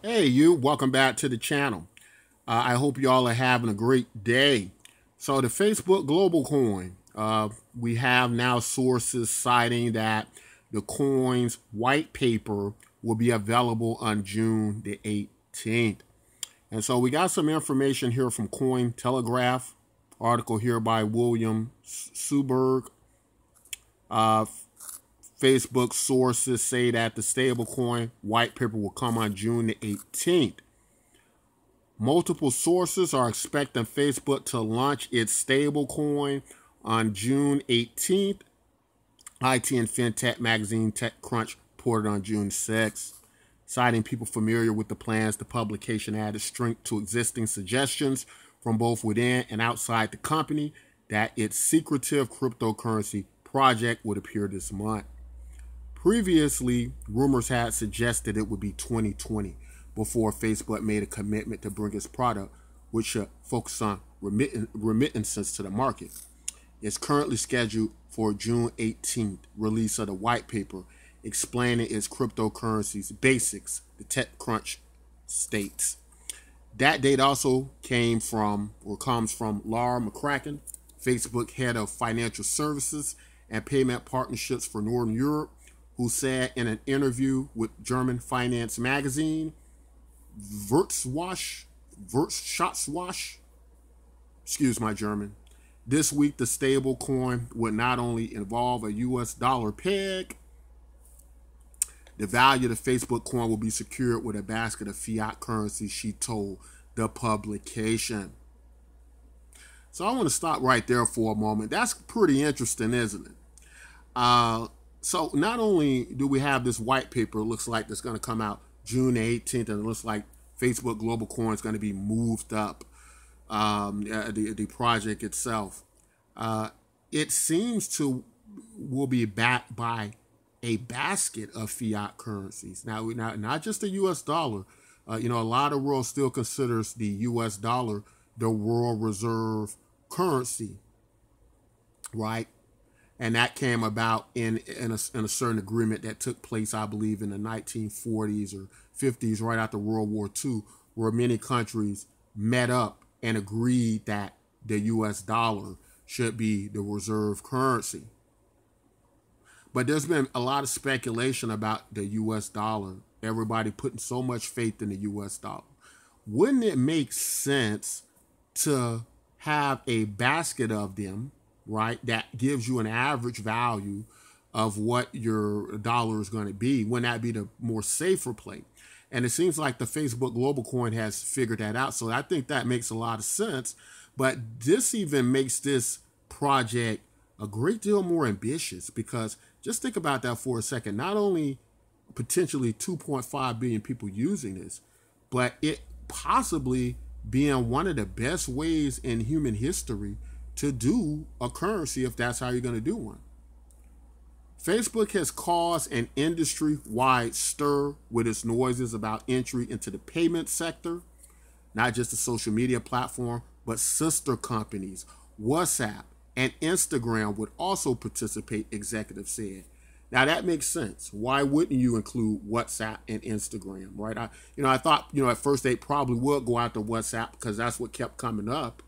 Hey, you, welcome back to the channel. I hope y'all are having a great day. So, the Facebook Global Coin, we have now sources citing that the coin's white paper will be available on June the 18th. And so, we got some information here from Coin Telegraph, article here by William Suberg. Uh, Facebook sources say that the stablecoin white paper will come on June the 18th. Multiple sources are expecting Facebook to launch its stablecoin on June 18th. IT and FinTech magazine TechCrunch reported on June 6th. Citing people familiar with the plans, the publication added strength to existing suggestions from both within and outside the company that its secretive cryptocurrency project would appear this month. Previously, rumors had suggested it would be 2020 before Facebook made a commitment to bring its product, which should focus on remittances to the market. It's currently scheduled for June 18th release of the white paper explaining its cryptocurrency's basics, the TechCrunch states. That date also comes from Laura McCracken, Facebook head of financial services and payment partnerships for Northern Europe, who said in an interview with German finance magazine Wirtschaftswoche, excuse my German, this week the stable coin would not only involve a US dollar peg, the value of the Facebook coin will be secured with a basket of fiat currency, she told the publication. So I want to stop right there for a moment. That's pretty interesting, isn't it? So not only do we have this white paper, it looks like it's going to come out June 18th, and it looks like Facebook Global Coin is going to be moved up, the project itself. It seems to will be backed by a basket of fiat currencies. Now, not just the U.S. dollar. A lot of world still considers the U.S. dollar the world reserve currency, right? And that came about in a certain agreement that took place, I believe, in the 1940s or 50s, right after World War II, where many countries met up and agreed that the U.S. dollar should be the reserve currency. But there's been a lot of speculation about the U.S. dollar, everybody putting so much faith in the U.S. dollar. Wouldn't it make sense to have a basket of them, right, that gives you an average value of what your dollar is going to be? Wouldn't that be the more safer play? And it seems like the Facebook Global Coin has figured that out. So I think that makes a lot of sense. But this even makes this project a great deal more ambitious, because just think about that for a second. Not only potentially 2.5 billion people using this, but it possibly being one of the best ways in human history to do a currency, if that's how you're going to do one. Facebook has caused an industry-wide stir with its noises about entry into the payment sector, not just the social media platform, but sister companies, WhatsApp and Instagram would also participate, executives said. Now that makes sense. Why wouldn't you include WhatsApp and Instagram, right? I thought, at first they probably would go after WhatsApp because that's what kept coming up.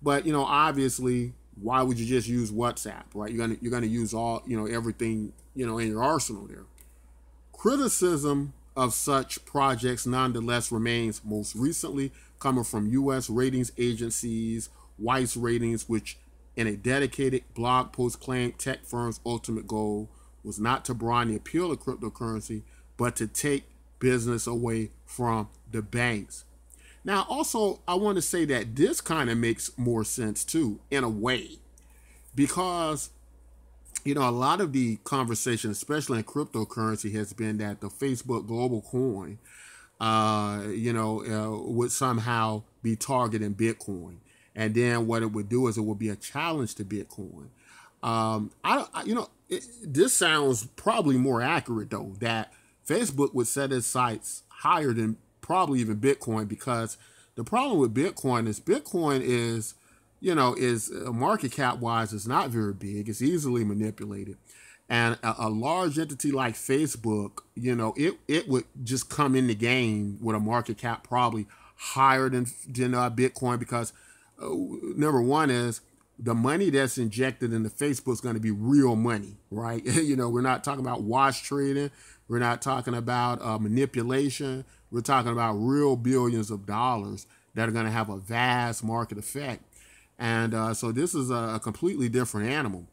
But, obviously, why would you just use WhatsApp, right? You're gonna use all, everything, in your arsenal there. Criticism of such projects nonetheless remains, most recently coming from U.S. ratings agencies, Weiss Ratings, which in a dedicated blog post claimed tech firms' ultimate goal was not to broaden the appeal of cryptocurrency, but to take business away from the banks. Now, also, I want to say that this kind of makes more sense too, in a way, because, a lot of the conversation, especially in cryptocurrency, has been that the Facebook Global Coin, would somehow be targeting Bitcoin. And then what it would do is it would be a challenge to Bitcoin. This sounds probably more accurate, though, that Facebook would set its sights higher than probably even Bitcoin, because the problem with Bitcoin is market cap wise, it's not very big. It's easily manipulated. And a large entity like Facebook, you know, it would just come in the game with a market cap probably higher than Bitcoin, because number one is the money that's injected into Facebook is going to be real money, right? You know, we're not talking about wash trading. We're not talking about manipulation. We're talking about real billions of dollars that are going to have a vast market effect. And so this is a completely different animal.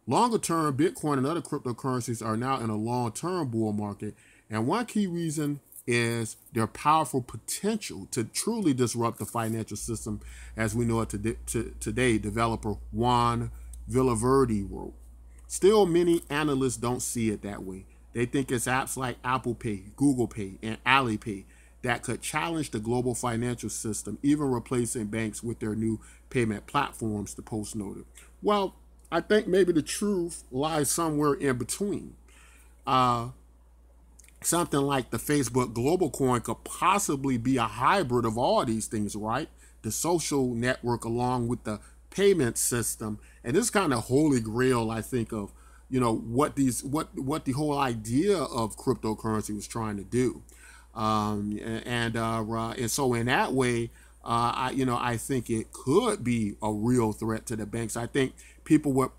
Longer term, Bitcoin and other cryptocurrencies are now in a long-term bull market. And one key reason is their powerful potential to truly disrupt the financial system as we know it today, developer Juan Villaverde wrote. Still, many analysts don't see it that way. They think it's apps like Apple Pay, Google Pay, and Alipay that could challenge the global financial system, even replacing banks with their new payment platforms, the Post noted. Well, I think maybe the truth lies somewhere in between. Something like the Facebook Global Coin could possibly be a hybrid of all these things, right? The social network along with the payment system. And this kind of holy grail, I think, of, you know, what the whole idea of cryptocurrency was trying to do. And so in that way, I think it could be a real threat to the banks. I think people would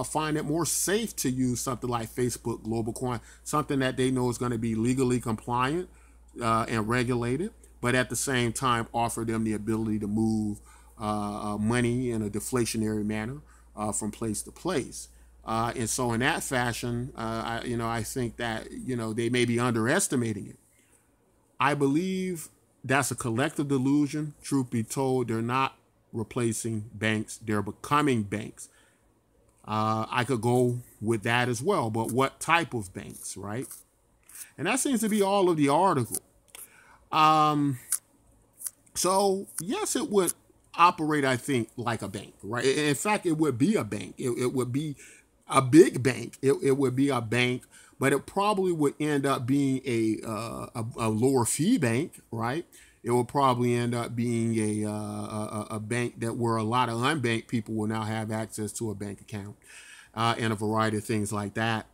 find it more safe to use something like Facebook Global Coin, something that they know is going to be legally compliant and regulated, but at the same time offer them the ability to move money in a deflationary manner from place to place. And so in that fashion, I think that, they may be underestimating it. I believe that's a collective delusion. Truth be told, they're not replacing banks. They're becoming banks. I could go with that as well, but what type of banks, right? And that seems to be all of the article. So yes, it would operate, I think, like a bank, right? In fact, it would be a bank. It would be a big bank. It would be a bank, but it probably would end up being a lower fee bank, right? It will probably end up being a bank that where a lot of unbanked people will now have access to a bank account and a variety of things like that.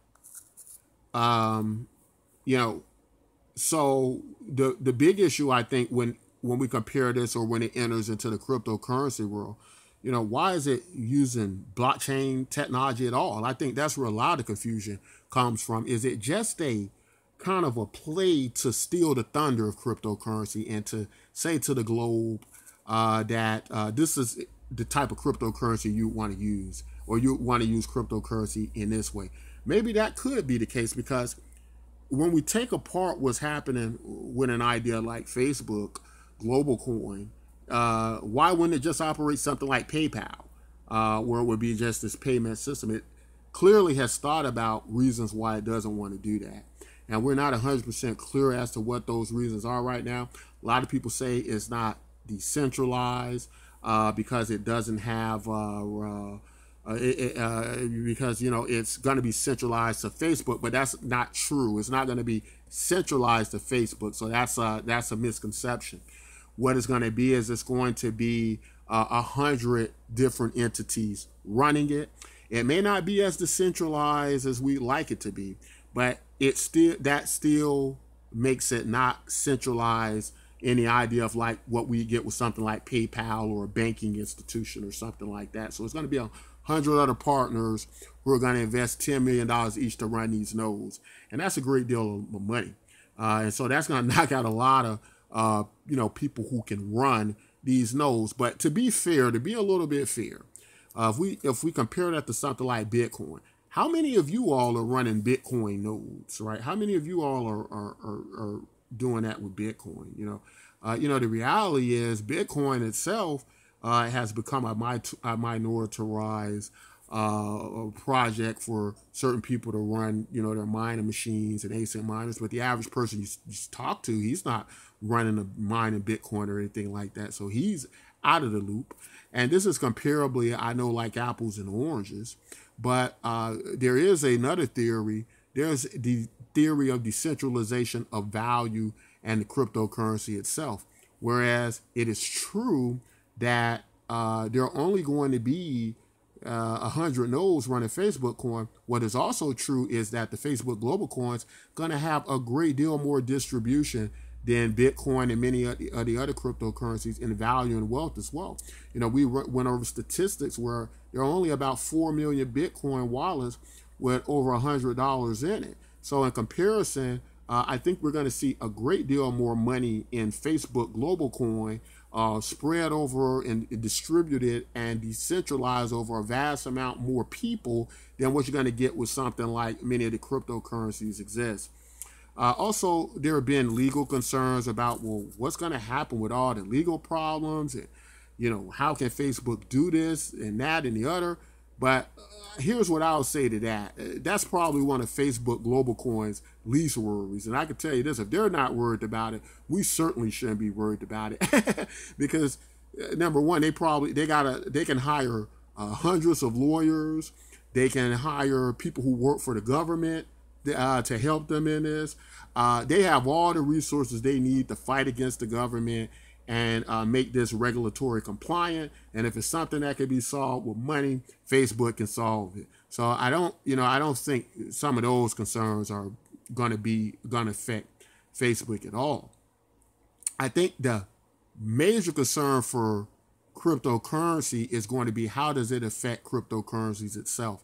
So the big issue, I think, when we compare this or when it enters into the cryptocurrency world, why is it using blockchain technology at all? I think that's where a lot of confusion comes from. Is it just a kind of a play to steal the thunder of cryptocurrency and to say to the globe that this is the type of cryptocurrency you want to use, or you want to use cryptocurrency in this way? Maybe that could be the case, because when we take apart what's happening with an idea like Facebook Global Coin, why wouldn't it just operate something like PayPal, where it would be just this payment system? It clearly has thought about reasons why it doesn't want to do that. And we're not 100% clear as to what those reasons are right now. A lot of people say it's not decentralized because it doesn't have, because, it's going to be centralized to Facebook, but that's not true. It's not going to be centralized to Facebook. So that's a misconception. What it's going to be is it's going to be 100 different entities running it. It may not be as decentralized as we like it to be, but that still makes it not centralized in the idea of like what we get with something like PayPal or a banking institution or something like that. So it's going to be 100 other partners who are going to invest $10 million each to run these nodes. And that's a great deal of money. And so that's going to knock out a lot of, people who can run these nodes. But to be fair, to be a little bit fair, if we compare that to something like Bitcoin, how many of you all are running Bitcoin nodes, right? How many of you all are doing that with Bitcoin? The reality is Bitcoin itself has become a minoritized project for certain people to run, their mining machines and ASIC miners. But the average person you talk to, he's not running a mining Bitcoin or anything like that. So he's out of the loop. And this is comparably, I know, like apples and oranges. But there is another theory. There's the theory of decentralization of value and the cryptocurrency itself. Whereas it is true that there are only going to be 100 nodes running Facebook coin. What is also true is that the Facebook global coins going to have a great deal more distribution than Bitcoin and many of the other cryptocurrencies in value and wealth as well. You know, we went over statistics where there are only about 4 million Bitcoin wallets with over $100 in it. So in comparison, I think we're going to see a great deal more money in Facebook global coin spread over and distributed and decentralized over a vast amount more people than what you're going to get with something like many of the cryptocurrencies exist. Also, there have been legal concerns about, well, what's going to happen with all the legal problems, and, you know, how can Facebook do this and that and the other. But here's what I'll say to that. That's probably one of Facebook global coins' least worries. And I can tell you this, if they're not worried about it, we certainly shouldn't be worried about it. Because number one, they can hire hundreds of lawyers. They can hire people who work for the government to help them in this. They have all the resources they need to fight against the government and make this regulatory compliant. And if it's something that can be solved with money, Facebook can solve it. So I don't think some of those concerns are going to affect Facebook at all. I think the major concern for cryptocurrency is going to be, how does it affect cryptocurrencies itself?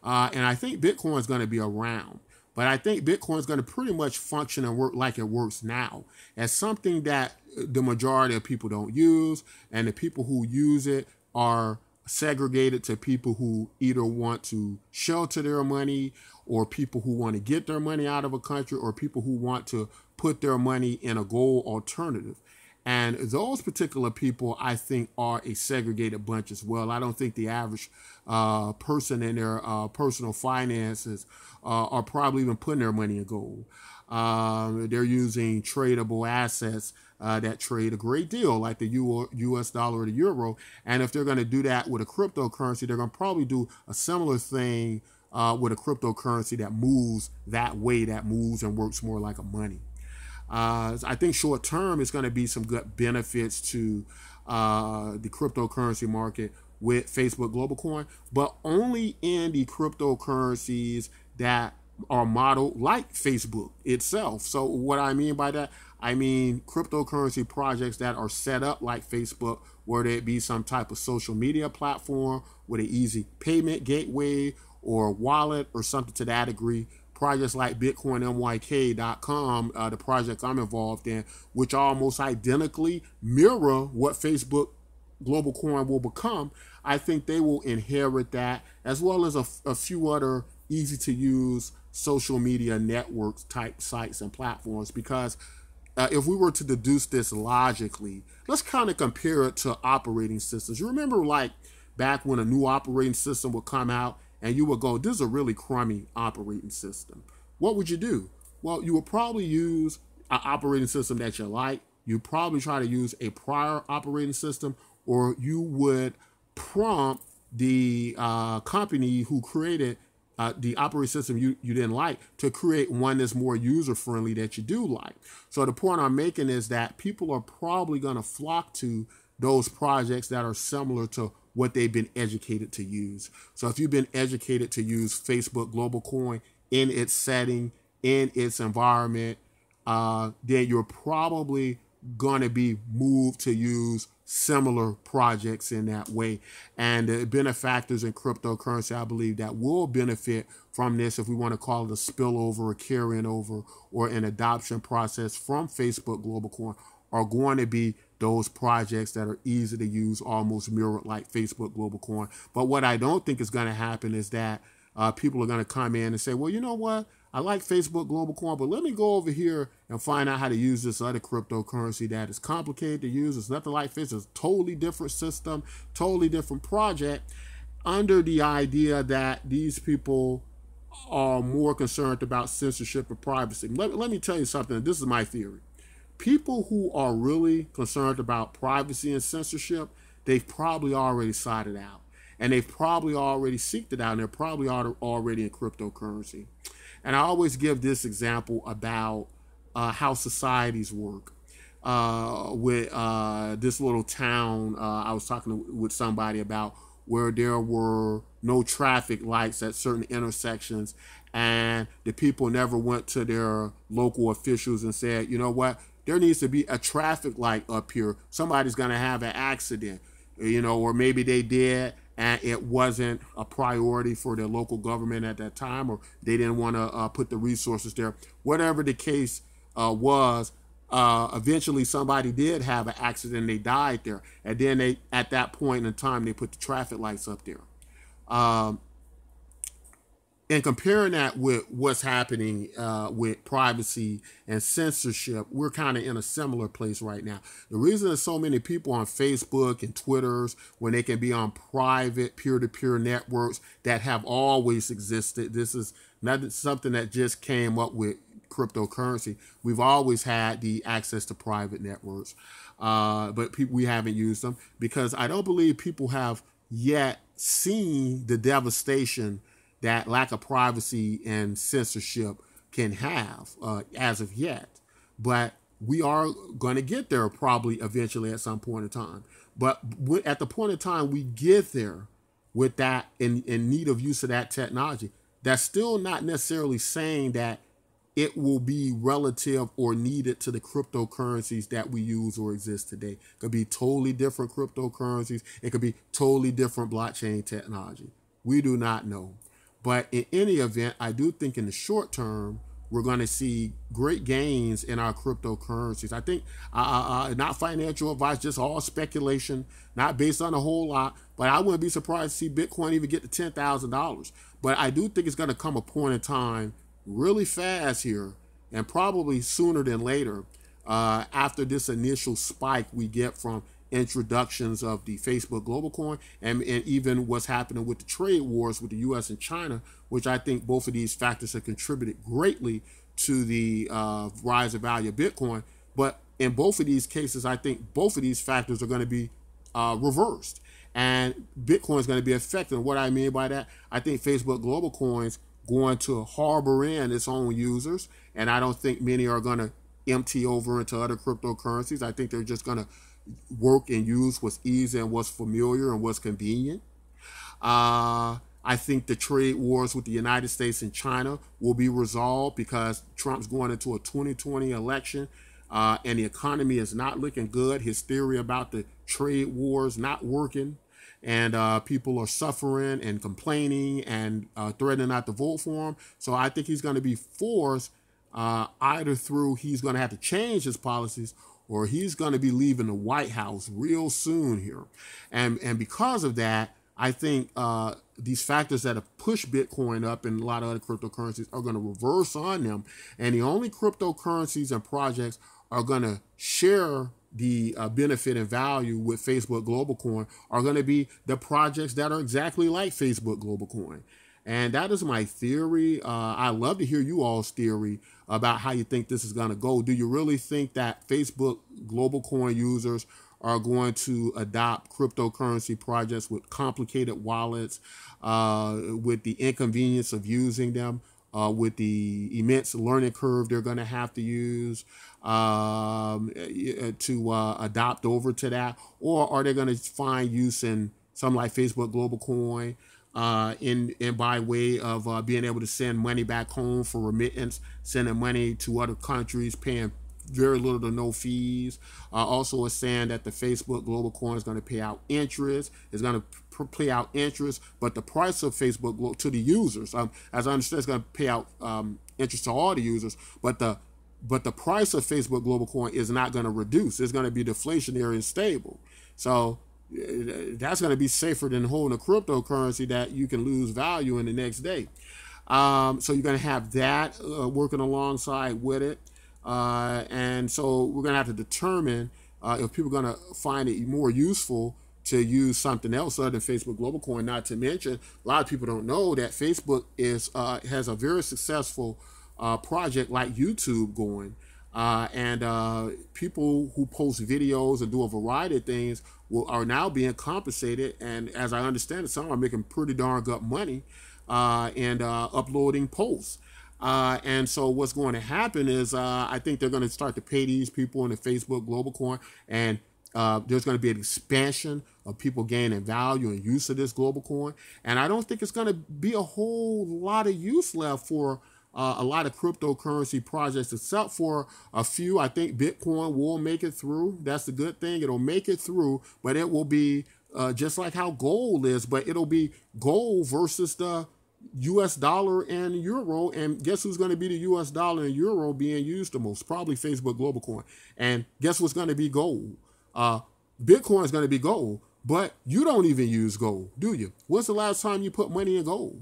And I think Bitcoin is going to be around. But I think Bitcoin is going to pretty much function and work like it works now, as something that the majority of people don't use, and the people who use it are segregated to people who either want to shelter their money, or people who want to get their money out of a country, or people who want to put their money in a gold alternative. And those particular people, I think, are a segregated bunch as well. I don't think the average person in their personal finances are probably even putting their money in gold. They're using tradable assets that trade a great deal, like the US dollar or the euro. And if they're going to do that with a cryptocurrency, they're going to probably do a similar thing with a cryptocurrency that moves that way, that moves and works more like a money. I think short term is going to be some good benefits to the cryptocurrency market with Facebook Global Coin, but only in the cryptocurrencies that are modeled like Facebook itself. So what I mean by that, I mean cryptocurrency projects that are set up like Facebook, whether it be some type of social media platform with an easy payment gateway or wallet or something to that degree. Projects like BitcoinMYK.com, the project I'm involved in, which almost identically mirror what Facebook Global Coin will become. I think they will inherit that, as well as a few other easy to use social media networks type sites and platforms. Because if we were to deduce this logically, let's kind of compare it to operating systems. You remember, like, back when a new operating system would come out, and you would go, this is a really crummy operating system. What would you do? Well, you would probably use an operating system that you like. You'd probably try to use a prior operating system, or you would prompt the company who created the operating system you didn't like to create one that's more user-friendly that you do like. So the point I'm making is that people are probably going to flock to those projects that are similar to what they've been educated to use. So if you've been educated to use Facebook Global Coin in its setting, in its environment, then you're probably going to be moved to use similar projects in that way. And the benefactors in cryptocurrency, I believe, that will benefit from this, if we want to call it a spillover, a carrying over, or an adoption process from Facebook Global Coin, are going to be those projects that are easy to use, almost mirrored like Facebook Global Coin. But what I don't think is going to happen is that people are going to come in and say, well, you know what? I like Facebook Global Coin, but let me go over here and find out how to use this other cryptocurrency that is complicated to use. It's nothing like this. It's a totally different system, totally different project, under the idea that these people are more concerned about censorship and privacy. Let me tell you something. This is my theory. People who are really concerned about privacy and censorship, they've probably already sought it out. And they've probably already seeked it out, and they're probably already in cryptocurrency. And I always give this example about how societies work. With this little town I was talking with somebody about, where there were no traffic lights at certain intersections, and the people never went to their local officials and said, you know what, there needs to be a traffic light up here. Somebody's going to have an accident, or maybe they did and it wasn't a priority for their local government at that time, or they didn't want to put the resources there. Whatever the case was, eventually somebody did have an accident and they died there. And then at that point in time, they put the traffic lights up there. And comparing that with what's happening with privacy and censorship, we're kind of in a similar place right now. The reason there's so many people on Facebook and Twitters when they can be on private peer-to-peer networks that have always existed. This is not something that just came up with cryptocurrency. We've always had the access to private networks, but we haven't used them because I don't believe people have yet seen the devastation that lack of privacy and censorship can have as of yet. But we are going to get there probably eventually at some point in time. But at the point in time we get there with that in need of use of that technology, that's still not necessarily saying that it will be relative or needed to the cryptocurrencies that we use or exist today. It could be totally different cryptocurrencies. It could be totally different blockchain technology. We do not know. But in any event, I do think in the short term, we're going to see great gains in our cryptocurrencies. I think not financial advice, just all speculation, not based on a whole lot. But I wouldn't be surprised to see Bitcoin even get to $10,000. But I do think it's going to come a point in time really fast here, and probably sooner than later, after this initial spike we get from introductions of the Facebook Global Coin and even what's happening with the trade wars with the U.S. and China, which I think both of these factors have contributed greatly to the rise of value of Bitcoin. But in both of these cases, I think both of these factors are going to be reversed, and Bitcoin is going to be affected. And what I mean by that, I think Facebook Global Coins going to harbor in its own users, and I don't think many are going to empty over into other cryptocurrencies. I think they're just going to work and use what's easy and what's familiar and what's convenient. I think the trade wars with the United States and China will be resolved because Trump's going into a 2020 election, and the economy is not looking good. His theory about the trade wars not working, and people are suffering and complaining and threatening not to vote for him. So I think he's going to be forced either through he's going to have to change his policies, or he's going to be leaving the White House real soon here. And because of that, I think these factors that have pushed Bitcoin up and a lot of other cryptocurrencies are going to reverse on them. And the only cryptocurrencies and projects are going to share the benefit and value with Facebook Global Coin are going to be the projects that are exactly like Facebook Global Coin. And that is my theory. I love to hear you all's theory about how you think this is going to go. Do you really think that Facebook Global Coin users are going to adopt cryptocurrency projects with complicated wallets, with the inconvenience of using them, with the immense learning curve they're going to have to use to adopt over to that? Or are they going to find use in something like Facebook Global Coin, in by way of being able to send money back home for remittance, sending money to other countries, paying very little to no fees? Also, it's saying that the Facebook Global Coin is going to pay out interest. It's going to pay out interest, but the price of Facebook to the users, as I understand, it's going to pay out interest to all the users, but the price of Facebook Global Coin is not going to reduce. It's going to be deflationary and stable. So that's going to be safer than holding a cryptocurrency that you can lose value in the next day. So you're going to have that working alongside with it. And so we're going to have to determine if people are going to find it more useful to use something else other than Facebook Global Coin. Not to mention, a lot of people don't know that Facebook has a very successful project like YouTube going. And people who post videos and do a variety of things are now being compensated. And as I understand it, some are making pretty darn good money and uploading posts. And so what's going to happen is I think they're going to start to pay these people in the Facebook Global Coin, and There's going to be an expansion of people gaining value and use of this global coin. And I don't think it's going to be a whole lot of use left for a lot of cryptocurrency projects, except for a few. I think Bitcoin will make it through. That's the good thing. It'll make it through, but it will be just like how gold is, but it'll be gold versus the US dollar and euro. And guess who's going to be the US dollar and euro being used the most? Probably Facebook Global Coin. And guess what's going to be gold? Bitcoin is going to be gold, but you don't even use gold, do you? When's the last time you put money in gold?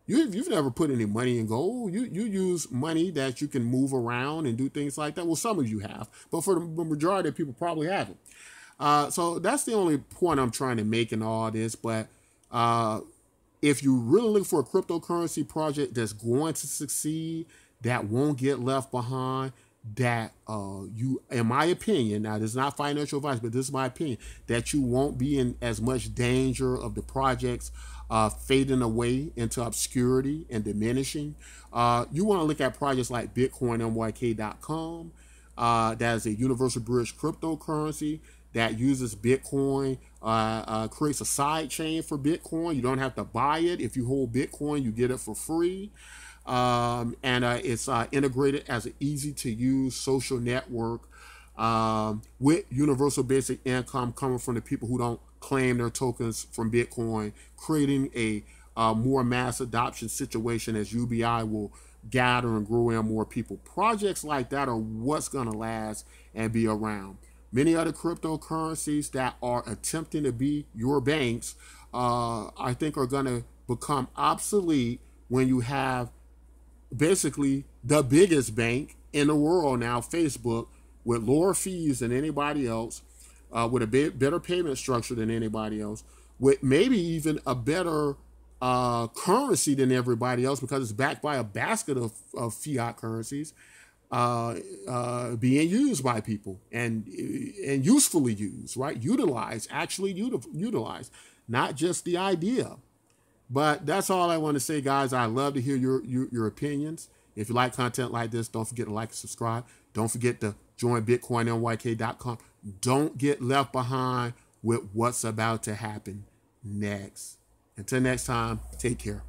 You've never put any money in gold. You use money that you can move around and do things like that. Well, some of you have, but for the majority of people probably haven't. So that's the only point I'm trying to make in all this. But if you really look for a cryptocurrency project that's going to succeed, that won't get left behind, that you, in my opinion, now this is not financial advice, but this is my opinion, that you won't be in as much danger of the projects fading away into obscurity and diminishing. You want to look at projects like BitcoinNYK.com. That is a universal bridge cryptocurrency that uses Bitcoin, creates a side chain for Bitcoin. You don't have to buy it. If you hold Bitcoin, you get it for free. It's integrated as an easy-to-use social network with universal basic income coming from the people who don't claim their tokens from Bitcoin, creating a more mass adoption situation as UBI will gather and grow in more people. Projects like that are what's going to last and be around. Many other cryptocurrencies that are attempting to be your banks, I think are going to become obsolete when you have basically the biggest bank in the world now, Facebook, with lower fees than anybody else, with a better payment structure than anybody else, with maybe even a better currency than everybody else because it's backed by a basket of fiat currencies being used by people and usefully used, right? Utilized, actually utilized, not just the idea. But that's all I want to say, guys. I love to hear your opinions. If you like content like this, don't forget to like and subscribe. Don't forget to join BitcoinNYK.com. Don't get left behind with what's about to happen next. Until next time, take care.